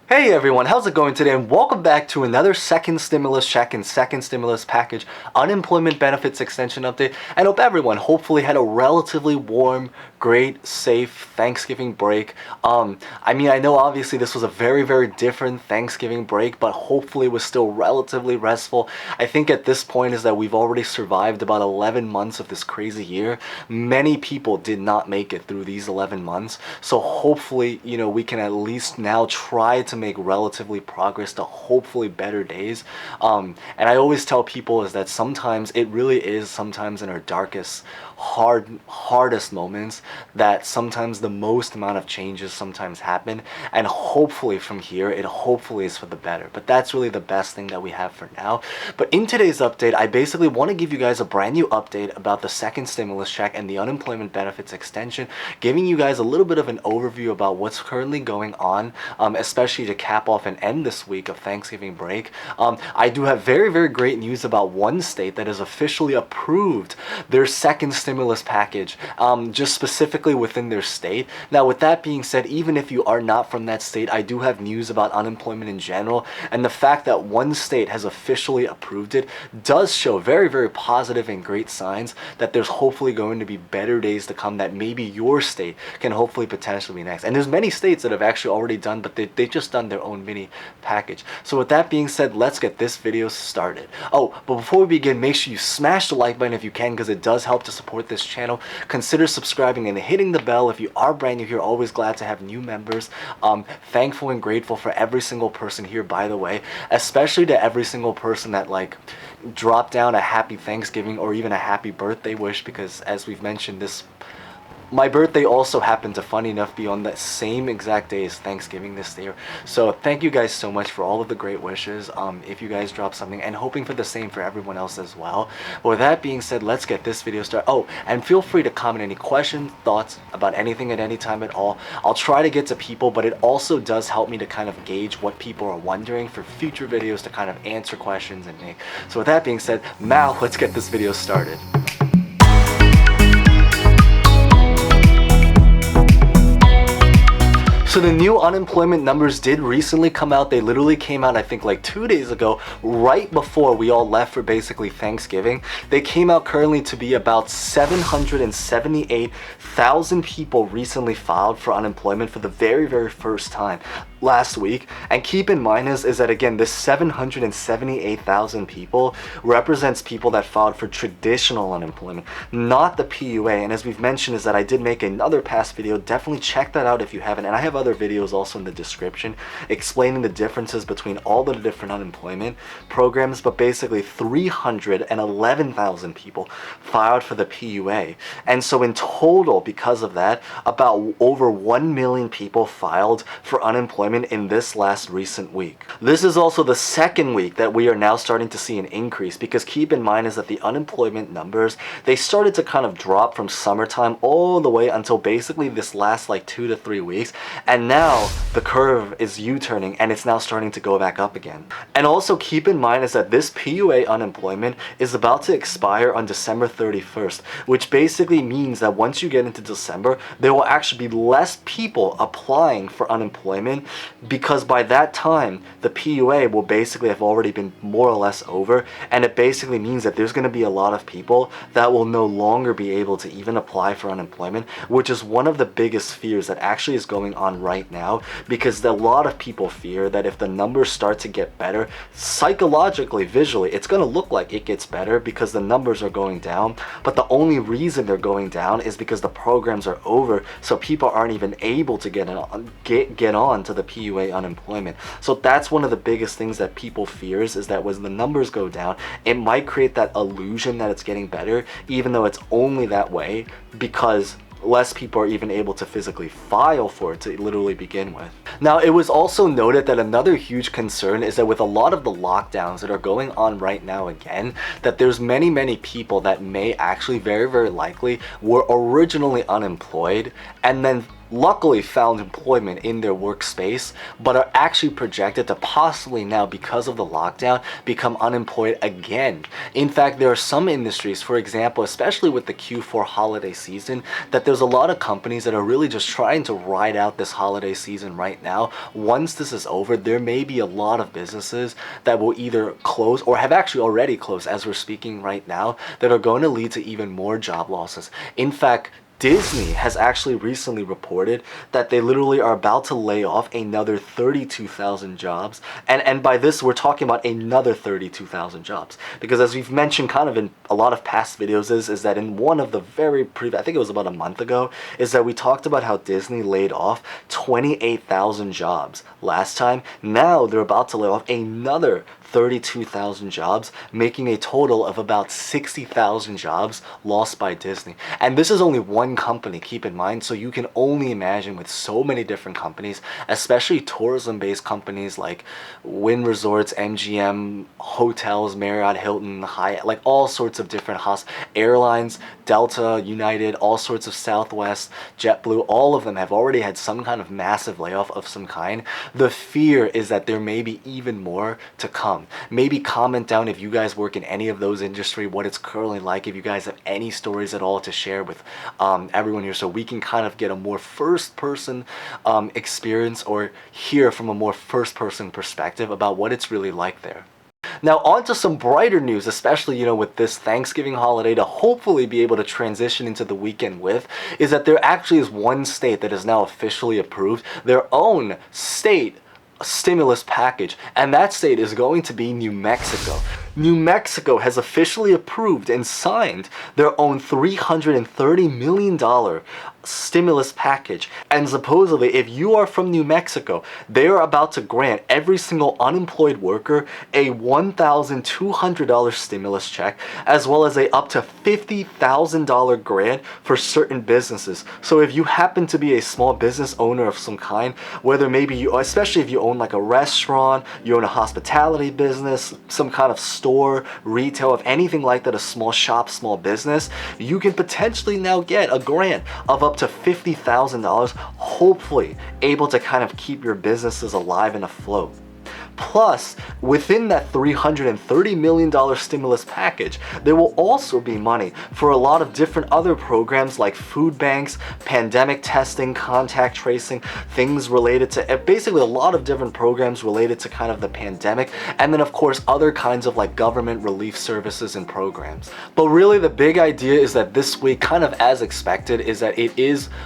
Hey everyone, how's it going today? And welcome back to another second stimulus check and second stimulus package unemployment benefits extension update. And hope everyone hopefully had a relatively warm, great, safe Thanksgiving break. I know obviously this was a very different Thanksgiving break, but hopefully it was still relatively restful. I think at this point is that we've already survived about 11 months of this crazy year. Many people did not make it through these 11 months. So hopefully, we can at least now try to make relatively progress to hopefully better days. And I always tell people is that sometimes it really is sometimes in our darkest, hardest moments that sometimes the most amount of changes sometimes happen, and hopefully from here it hopefully is for the better. But that's really the best thing that we have for now. But in today's update, I basically want to give you guys a brand new update about the second stimulus check and the unemployment benefits extension, giving you guys a little bit of an overview about what's currently going on, especially to cap off and end this week of Thanksgiving break. I do have very great news about one state that has officially approved their second stimulus package, just specifically within their state. Now, with that being said, even if you are not from that state, I do have news about unemployment in general, and the fact that one state has officially approved it does show very positive and great signs that there's hopefully going to be better days to come, that maybe your state can hopefully potentially be next. And there's many states that have actually already done, but they just done their own mini package. So with that being said, let's get this video started. Oh, but before we begin, make sure you smash the like button if you can, because it does help to support this channel. Consider subscribing and hitting the bell if you are brand new here. Always glad to have new members. Thankful and grateful for every single person here, by the way, especially to every single person that dropped down a happy Thanksgiving or even a happy birthday wish, because as we've mentioned, my birthday also happened to, funny enough, be on that same exact day as Thanksgiving this year. So thank you guys so much for all of the great wishes. If you guys drop something, and hoping for the same for everyone else as well. But with that being said, let's get this video started. Oh, and feel free to comment any questions, thoughts about anything at any time at all. I'll try to get to people, but it also does help me to kind of gauge what people are wondering for future videos to kind of answer questions and make. So with that being said, now let's get this video started. So the new unemployment numbers did recently come out. They literally came out, I think, like 2 days ago, right before we all left for basically Thanksgiving. They came out currently to be about 778,000 people recently filed for unemployment for the very first time last week. And keep in mind is that again, this 778,000 people represents people that filed for traditional unemployment, not the PUA. And as we've mentioned is that I did make another past video. Definitely check that out if you haven't. And I have other videos also in the description explaining the differences between all the different unemployment programs. But basically 311,000 people filed for the PUA. And so in total, because of that, about over 1 million people filed for unemployment in this last recent week. This is also the second week that we are now starting to see an increase, because keep in mind is that the unemployment numbers, they started to kind of drop from summertime all the way until basically this last 2 to 3 weeks, and now the curve is U-turning and it's now starting to go back up again. And also keep in mind is that this PUA unemployment is about to expire on December 31st, which basically means that once you get into December, there will actually be less people applying for unemployment, because by that time the PUA will basically have already been more or less over, and it basically means that there's going to be a lot of people that will no longer be able to even apply for unemployment, which is one of the biggest fears that actually is going on right now, because a lot of people fear that if the numbers start to get better, psychologically, visually, it's going to look like it gets better because the numbers are going down, but the only reason they're going down is because the programs are over, so people aren't even able to get on to the PUA unemployment. So that's one of the biggest things that people fears, is that when the numbers go down, it might create that illusion that it's getting better, even though it's only that way because less people are even able to physically file for it to literally begin with. Now, it was also noted that another huge concern is that with a lot of the lockdowns that are going on right now again, that there's many people that may actually very likely were originally unemployed and then luckily found employment in their workspace, but are actually projected to possibly now, because of the lockdown, become unemployed again. In fact, there are some industries, for example, especially with the Q4 holiday season, that there's a lot of companies that are really just trying to ride out this holiday season right now. Once this is over, there may be a lot of businesses that will either close or have actually already closed as we're speaking right now, that are going to lead to even more job losses. In fact, Disney has actually recently reported that they literally are about to lay off another 32,000 jobs. And by this, we're talking about another 32,000 jobs. Because as we've mentioned kind of in a lot of past videos is that in one of the very previous, I think it was about a month ago, is that we talked about how Disney laid off 28,000 jobs last time. Now they're about to lay off another 32,000 jobs, making a total of about 60,000 jobs lost by Disney. And this is only one company, keep in mind, so you can only imagine with so many different companies, especially tourism-based companies like Wynn Resorts, MGM, hotels, Marriott, Hilton, Hyatt, like all sorts of different airlines, Delta, United, all sorts of Southwest, JetBlue, all of them have already had some kind of massive layoff of some kind. The fear is that there may be even more to come. Maybe comment down if you guys work in any of those industries, what it's currently like, if you guys have any stories at all to share with everyone here, so we can kind of get a more first-person experience or hear from a more first-person perspective about what it's really like there. Now on to some brighter news, especially, with this Thanksgiving holiday to hopefully be able to transition into the weekend with, is that there actually is one state that has now officially approved their own state stimulus package, and that state is going to be New Mexico. New Mexico has officially approved and signed their own $330 million stimulus package. And supposedly, if you are from New Mexico, they are about to grant every single unemployed worker a $1,200 stimulus check, as well as a up to $50,000 grant for certain businesses. So if you happen to be a small business owner of some kind, whether maybe you, especially if you own like a restaurant, you own a hospitality business, some kind of store, retail, of anything like that, a small shop, small business, you can potentially now get a grant of up to $50,000, hopefully able to kind of keep your businesses alive and afloat. Plus, within that $330 million stimulus package, there will also be money for a lot of different other programs like food banks, pandemic testing, contact tracing, things related to basically a lot of different programs related to kind of the pandemic, and then of course other kinds of like government relief services and programs. But really the big idea is that this week, kind of as expected, is that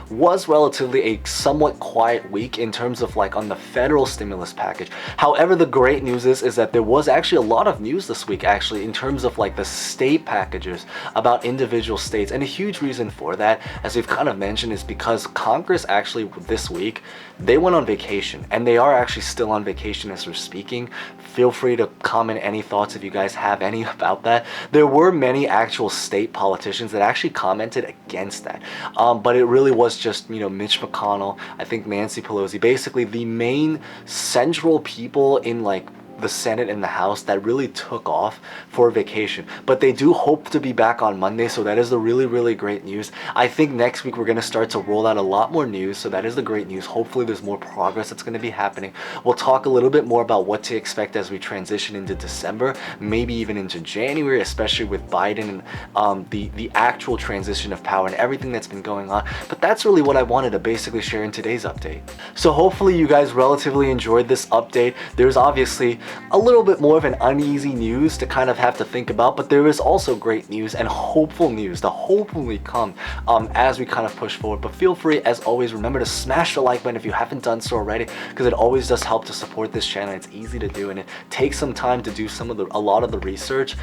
was relatively a somewhat quiet week in terms of like on the federal stimulus package. However, the great news is that there was actually a lot of news this week actually in terms of like the state packages about individual states, and a huge reason for that, as we've kind of mentioned, is because Congress actually this week, they went on vacation, and they are actually still on vacation as we're speaking. Feel free to comment any thoughts if you guys have any about that. There were many actual state politicians that actually commented against that, but it really was just Mitch McConnell, I think Nancy Pelosi, basically the main central people in like the Senate and the House that really took off for vacation. But they do hope to be back on Monday, so that is the really great news. I think next week we're going to start to roll out a lot more news, so that is the great news. Hopefully there's more progress that's going to be happening. We'll talk a little bit more about what to expect as we transition into December, maybe even into January, especially with Biden and the actual transition of power and everything that's been going on. But that's really what I wanted to basically share in today's update. So hopefully you guys relatively enjoyed this update. There's obviously a little bit more of an uneasy news to kind of have to think about, but there is also great news and hopeful news to hopefully come as we kind of push forward. But feel free, as always, remember to smash the like button if you haven't done so already, because it always does help to support this channel. It's easy to do and it takes some time to do a lot of the research.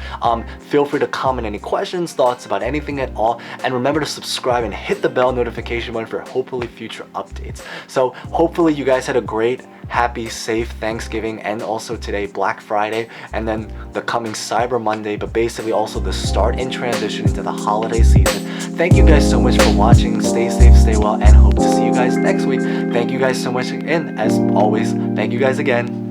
Feel free to comment any questions, thoughts about anything at all, and remember to subscribe and hit the bell notification button for hopefully future updates. So hopefully you guys had a great, happy, safe Thanksgiving, and also today Black Friday, and then the coming Cyber Monday, but basically also the start and transition into the holiday season. Thank you guys so much for watching. Stay safe, stay well, and hope to see you guys next week. Thank you guys so much again. As always, thank you guys again.